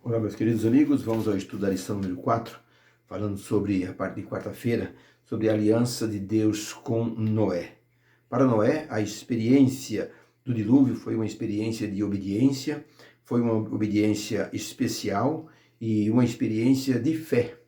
Olá, meus queridos amigos, vamos ao estudo da lição número 4, falando sobre a parte de quarta-feira, sobre a aliança de Deus com Noé. Para Noé, a experiência do dilúvio foi uma experiência de obediência, foi uma obediência especial e uma experiência de fé.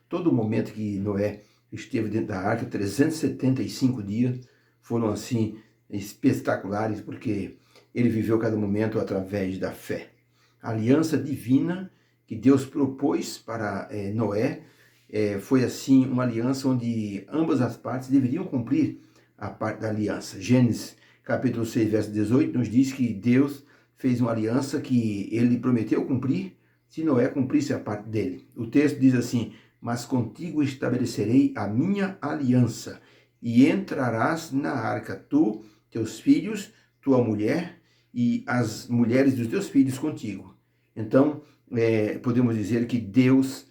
Todo o momento que Noé esteve dentro da arca, 375 dias, foram assim espetaculares, porque ele viveu cada momento através da fé. A aliança divina que Deus propôs para Noé foi assim uma aliança onde ambas as partes deveriam cumprir a parte da aliança. Gênesis capítulo 6, verso 18 nos diz que Deus fez uma aliança que ele prometeu cumprir se Noé cumprisse a parte dele. O texto diz assim: mas contigo estabelecerei a minha aliança, e entrarás na arca, tu, teus filhos, tua mulher e as mulheres dos teus filhos contigo. Então, podemos dizer que Deus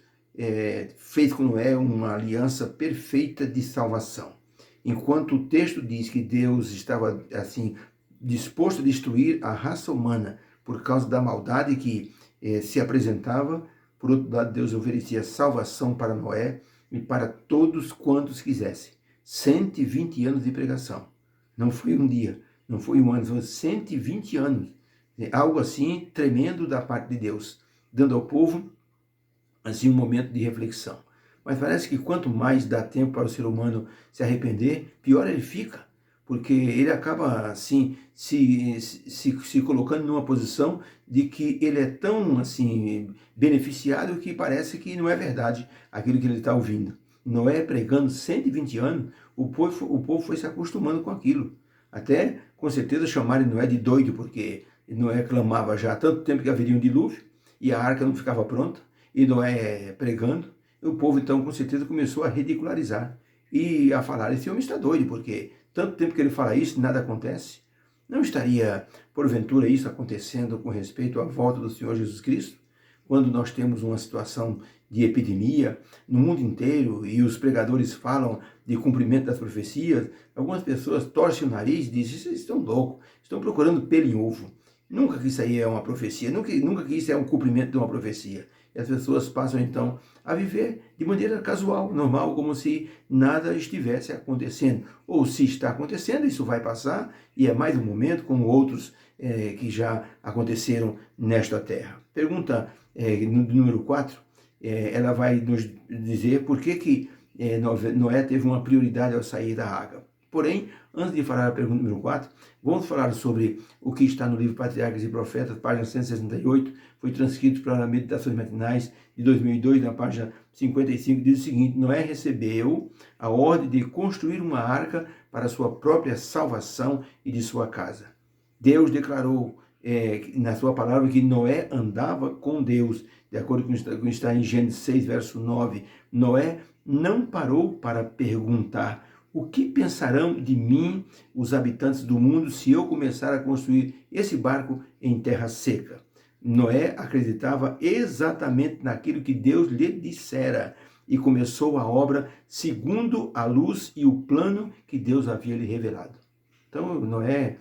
fez com Noé uma aliança perfeita de salvação. Enquanto o texto diz que Deus estava assim disposto a destruir a raça humana por causa da maldade que se apresentava, por outro lado, Deus oferecia salvação para Noé e para todos quantos quisessem. 120 anos de pregação. Não foi um dia, não foi um ano, foram 120 anos. Algo assim tremendo da parte de Deus, dando ao povo assim um momento de reflexão. Mas parece que quanto mais dá tempo para o ser humano se arrepender, pior ele fica, porque ele acaba assim se colocando numa posição de que ele é tão assim beneficiado que parece que não é verdade aquilo que ele está ouvindo. Noé pregando 120 anos, o povo foi se acostumando com aquilo. Até, com certeza, chamaram Noé de doido, porque Noé clamava já há tanto tempo que haveria um dilúvio, e a arca não ficava pronta, e Noé pregando, e o povo então com certeza começou a ridicularizar, e a falar: esse homem está doido, porque tanto tempo que ele fala isso, nada acontece. Não estaria, porventura, isso acontecendo com respeito à volta do Senhor Jesus Cristo? Quando nós temos uma situação de epidemia no mundo inteiro e os pregadores falam de cumprimento das profecias, algumas pessoas torcem o nariz e dizem: vocês estão loucos, estão procurando pelo em ovo. Nunca que isso aí é uma profecia, nunca que isso é um cumprimento de uma profecia. E as pessoas passam então a viver de maneira casual, normal, como se nada estivesse acontecendo. Ou se está acontecendo, isso vai passar e é mais um momento, como outros que já aconteceram nesta terra. Pergunta número 4, ela vai nos dizer por que Noé teve uma prioridade ao sair da água. Porém, antes de falar a pergunta número 4, vamos falar sobre o que está no livro Patriarcas e Profetas, página 168, foi transcrito para Meditações Matinais de 2002, na página 55, diz o seguinte: Noé recebeu a ordem de construir uma arca para sua própria salvação e de sua casa. Deus declarou na sua palavra que Noé andava com Deus, de acordo com o que está em Gênesis 6, verso 9. Noé não parou para perguntar: o que pensarão de mim os habitantes do mundo se eu começar a construir esse barco em terra seca? Noé acreditava exatamente naquilo que Deus lhe dissera e começou a obra segundo a luz e o plano que Deus havia lhe revelado. Então Noé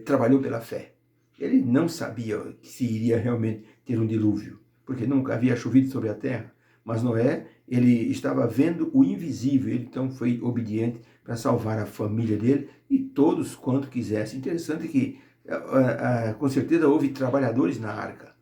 trabalhou pela fé. Ele não sabia se iria realmente ter um dilúvio, porque nunca havia chovido sobre a terra. Mas Noé, ele estava vendo o invisível, ele então foi obediente para salvar a família dele e todos quanto quisessem. Interessante que, com certeza, houve trabalhadores na arca,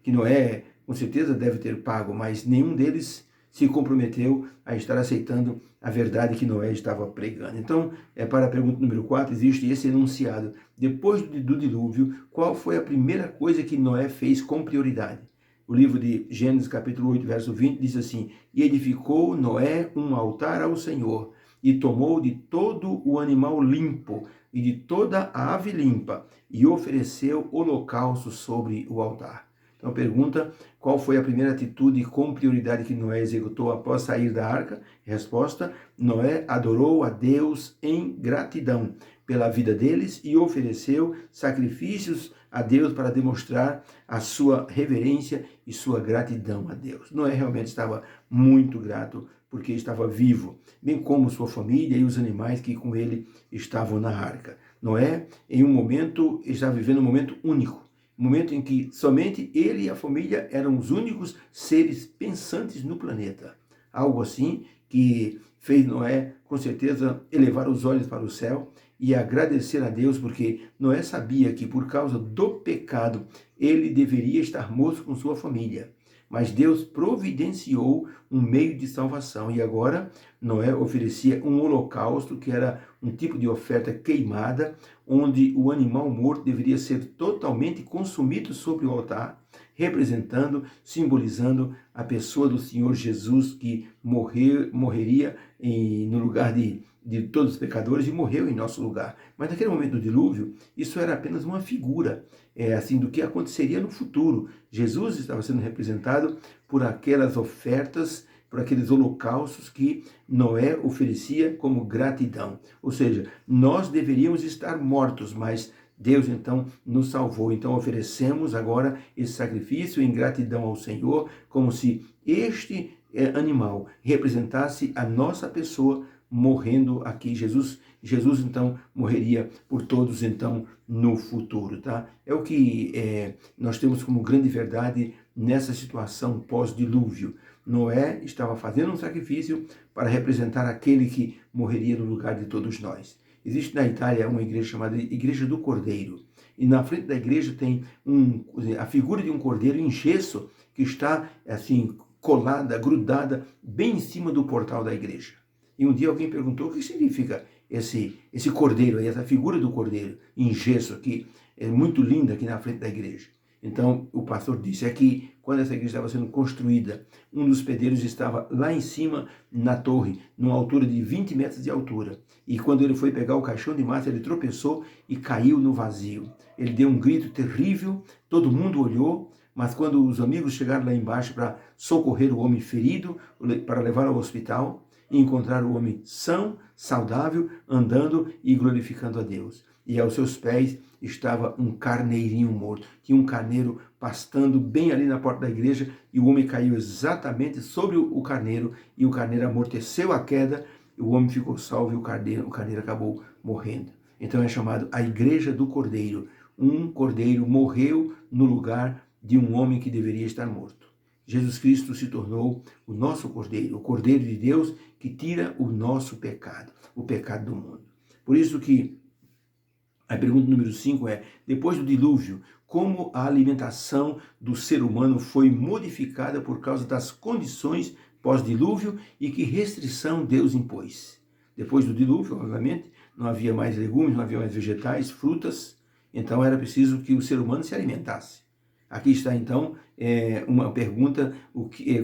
que Noé, com certeza, deve ter pago, mas nenhum deles se comprometeu a estar aceitando a verdade que Noé estava pregando. Então, para a pergunta número 4, existe esse enunciado. Depois do dilúvio, qual foi a primeira coisa que Noé fez com prioridade? O livro de Gênesis, capítulo 8, verso 20, diz assim: e edificou Noé um altar ao Senhor, e tomou de todo o animal limpo, e de toda a ave limpa, e ofereceu holocausto sobre o altar. Então pergunta: qual foi a primeira atitude com prioridade que Noé executou após sair da arca? Resposta: Noé adorou a Deus em gratidão pela vida deles e ofereceu sacrifícios a Deus para demonstrar a sua reverência e sua gratidão a Deus. Noé realmente estava muito grato porque estava vivo, bem como sua família e os animais que com ele estavam na arca. Noé, em um momento, estava vivendo um momento único. momento em que somente ele e a família eram os únicos seres pensantes no planeta. Algo assim que fez Noé, com certeza, elevar os olhos para o céu e agradecer a Deus, porque Noé sabia que por causa do pecado ele deveria estar morto com sua família. Mas Deus providenciou um meio de salvação. E agora Noé oferecia um holocausto, que era um tipo de oferta queimada, onde o animal morto deveria ser totalmente consumido sobre o altar, representando, simbolizando a pessoa do Senhor Jesus, que morreria no lugar de todos os pecadores e morreu em nosso lugar. Mas naquele momento do dilúvio, isso era apenas uma figura assim, do que aconteceria no futuro. Jesus estava sendo representado por aquelas ofertas, por aqueles holocaustos que Noé oferecia como gratidão. Ou seja, nós deveríamos estar mortos, mas Deus então nos salvou. Então oferecemos agora esse sacrifício em gratidão ao Senhor, como se este animal representasse a nossa pessoa morrendo aqui. Jesus então morreria por todos então no futuro, tá? É o que nós temos como grande verdade nessa situação pós-dilúvio. Noé estava fazendo um sacrifício para representar aquele que morreria no lugar de todos nós. Existe na Itália uma igreja chamada Igreja do Cordeiro. E na frente da igreja tem a figura de um cordeiro em gesso que está assim colada, grudada bem em cima do portal da igreja. E um dia alguém perguntou o que significa esse cordeiro aí, essa figura do cordeiro em gesso aqui, é muito linda aqui na frente da igreja. Então o pastor disse que quando essa igreja estava sendo construída, um dos pedreiros estava lá em cima na torre, numa altura de 20 metros de altura. E quando ele foi pegar o caixão de massa, ele tropeçou e caiu no vazio. Ele deu um grito terrível, todo mundo olhou, mas quando os amigos chegaram lá embaixo para socorrer o homem ferido, para levar ao hospital, e encontrar o homem são, saudável, andando e glorificando a Deus. E aos seus pés estava um carneirinho morto. Tinha um carneiro pastando bem ali na porta da igreja e o homem caiu exatamente sobre o carneiro e o carneiro amorteceu a queda, o homem ficou salvo e o carneiro acabou morrendo. Então é chamado a Igreja do Cordeiro. Um cordeiro morreu no lugar de um homem que deveria estar morto. Jesus Cristo se tornou o nosso Cordeiro, o Cordeiro de Deus que tira o nosso pecado, o pecado do mundo. Por isso que a pergunta número 5 é, depois do dilúvio, como a alimentação do ser humano foi modificada por causa das condições pós-dilúvio e que restrição Deus impôs? Depois do dilúvio, obviamente, não havia mais legumes, não havia mais vegetais, frutas, então era preciso que o ser humano se alimentasse. Aqui está, então, uma pergunta,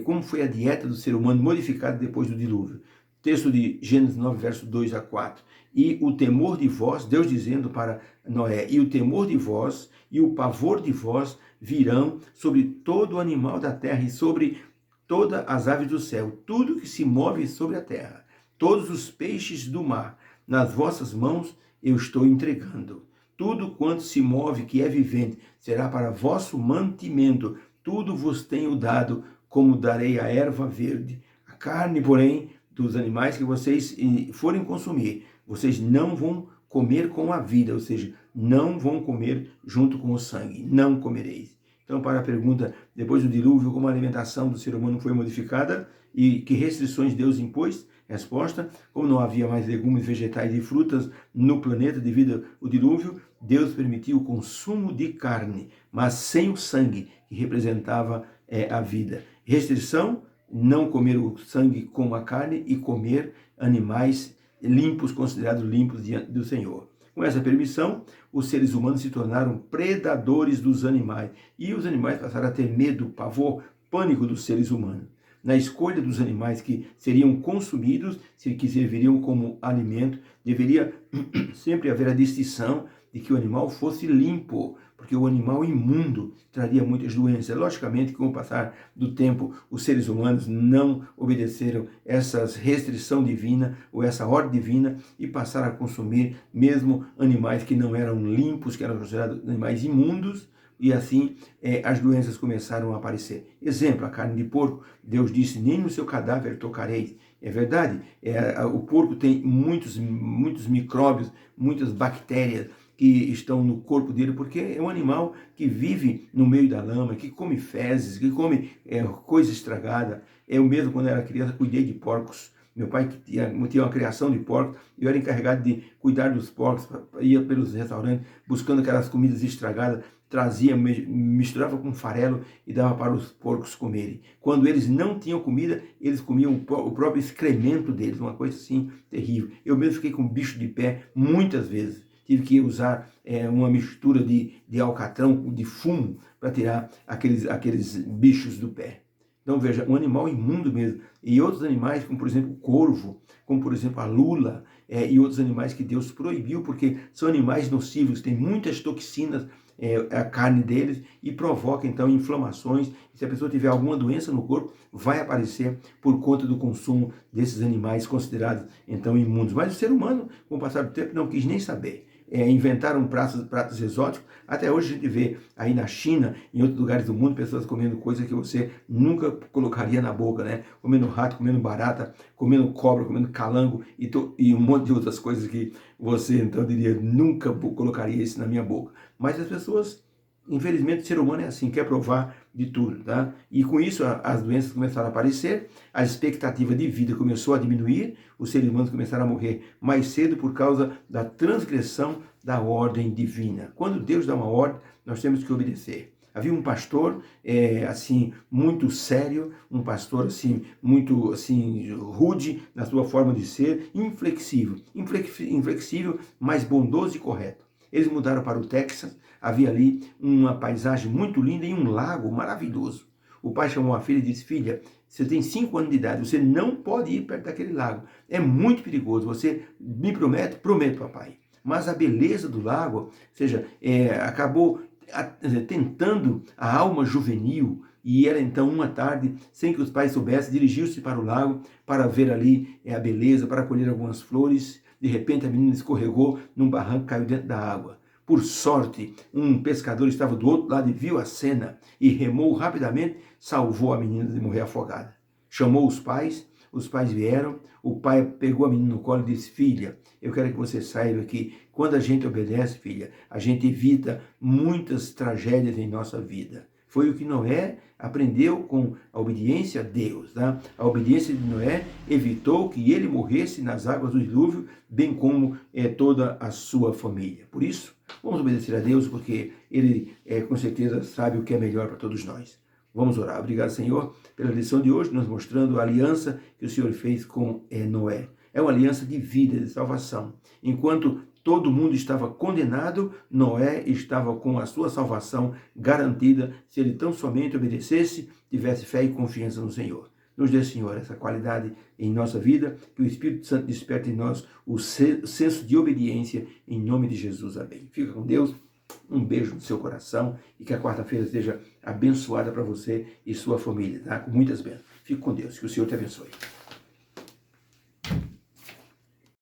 como foi a dieta do ser humano modificada depois do dilúvio? Texto de Gênesis 9, verso 2 a 4. E o temor de vós, Deus dizendo para Noé, e o temor de vós e o pavor de vós virão sobre todo o animal da terra e sobre todas as aves do céu, tudo que se move sobre a terra, todos os peixes do mar, nas vossas mãos eu estou entregando. Tudo quanto se move, que é vivente, será para vosso mantimento. Tudo vos tenho dado, como darei a erva verde. A carne, porém, dos animais que vocês forem consumir, vocês não vão comer com a vida, ou seja, não vão comer junto com o sangue, não comereis. Então, para a pergunta, depois do dilúvio, como a alimentação do ser humano foi modificada e que restrições Deus impôs? Resposta, como não havia mais legumes, vegetais e frutas no planeta devido ao dilúvio, Deus permitiu o consumo de carne, mas sem o sangue, que representava a vida. Restrição, não comer o sangue com a carne e comer animais limpos, considerados limpos diante do Senhor. Com essa permissão, os seres humanos se tornaram predadores dos animais e os animais passaram a ter medo, pavor, pânico dos seres humanos. Na escolha dos animais que seriam consumidos, que serviriam como alimento, deveria sempre haver a distinção de que o animal fosse limpo, porque o animal imundo traria muitas doenças. Logicamente, com o passar do tempo, os seres humanos não obedeceram essa restrição divina ou essa ordem divina e passaram a consumir mesmo animais que não eram limpos, que eram considerados animais imundos, e assim as doenças começaram a aparecer. Exemplo, a carne de porco, Deus disse, nem no seu cadáver tocareis. É verdade, o porco tem muitos micróbios, muitas bactérias, que estão no corpo dele, porque é um animal que vive no meio da lama, que come fezes, que come coisa estragada. Eu mesmo, quando era criança, cuidei de porcos. Meu pai tinha uma criação de porcos, eu era encarregado de cuidar dos porcos, ia pelos restaurantes buscando aquelas comidas estragadas, trazia, misturava com farelo e dava para os porcos comerem. Quando eles não tinham comida, eles comiam o próprio excremento deles, uma coisa assim terrível. Eu mesmo fiquei com bicho de pé muitas vezes. Tive que usar uma mistura de alcatrão, de fumo, para tirar aqueles bichos do pé. Então veja, um animal imundo mesmo. E outros animais, como por exemplo o corvo, como por exemplo a lula, e outros animais que Deus proibiu, porque são animais nocivos, têm muitas toxinas, a carne deles, e provoca então inflamações. Se a pessoa tiver alguma doença no corpo, vai aparecer por conta do consumo desses animais considerados então imundos. Mas o ser humano, com o passar do tempo, não quis nem saber. Inventaram pratos exóticos. Até hoje a gente vê aí na China, em outros lugares do mundo, pessoas comendo coisas que você nunca colocaria na boca, né? Comendo rato, comendo barata, comendo cobra, comendo calango e um monte de outras coisas que você então diria, nunca colocaria isso na minha boca. Mas as pessoas, infelizmente, o ser humano é assim, quer provar de tudo, tá? E com isso as doenças começaram a aparecer, a expectativa de vida começou a diminuir, os seres humanos começaram a morrer mais cedo por causa da transgressão da ordem divina. Quando Deus dá uma ordem, nós temos que obedecer. Havia um pastor, assim, muito sério, um pastor, assim, muito, assim, rude na sua forma de ser, inflexível, mas bondoso e correto. Eles mudaram para o Texas, havia ali uma paisagem muito linda e um lago maravilhoso. O pai chamou a filha e disse, filha, você tem 5 anos de idade, você não pode ir perto daquele lago. É muito perigoso, você me promete? Prometo, papai. Mas a beleza do lago, ou seja, acabou tentando a alma juvenil, e ela então uma tarde, sem que os pais soubessem, dirigiu-se para o lago para ver ali a beleza, para colher algumas flores. De repente a menina escorregou num barranco e caiu dentro da água. Por sorte, um pescador estava do outro lado e viu a cena e remou rapidamente, salvou a menina de morrer afogada. Chamou os pais vieram, o pai pegou a menina no colo e disse, filha, eu quero que você saiba que quando a gente obedece, filha, a gente evita muitas tragédias em nossa vida. Foi o que Noé aprendeu com a obediência a Deus. Tá? A obediência de Noé evitou que ele morresse nas águas do dilúvio, bem como toda a sua família. Por isso, vamos obedecer a Deus, porque Ele com certeza sabe o que é melhor para todos nós. Vamos orar. Obrigado, Senhor, pela lição de hoje, nos mostrando a aliança que o Senhor fez com Noé. É uma aliança de vida, de salvação. Enquanto todo mundo estava condenado, Noé estava com a sua salvação garantida, se ele tão somente obedecesse, tivesse fé e confiança no Senhor. Nos dê, Senhor, essa qualidade em nossa vida, que o Espírito Santo desperte em nós o senso de obediência, em nome de Jesus. Amém. Fica com Deus. Um beijo no seu coração e que a quarta-feira seja abençoada para você e sua família, tá? Com muitas bênçãos. Fique com Deus, que o Senhor te abençoe.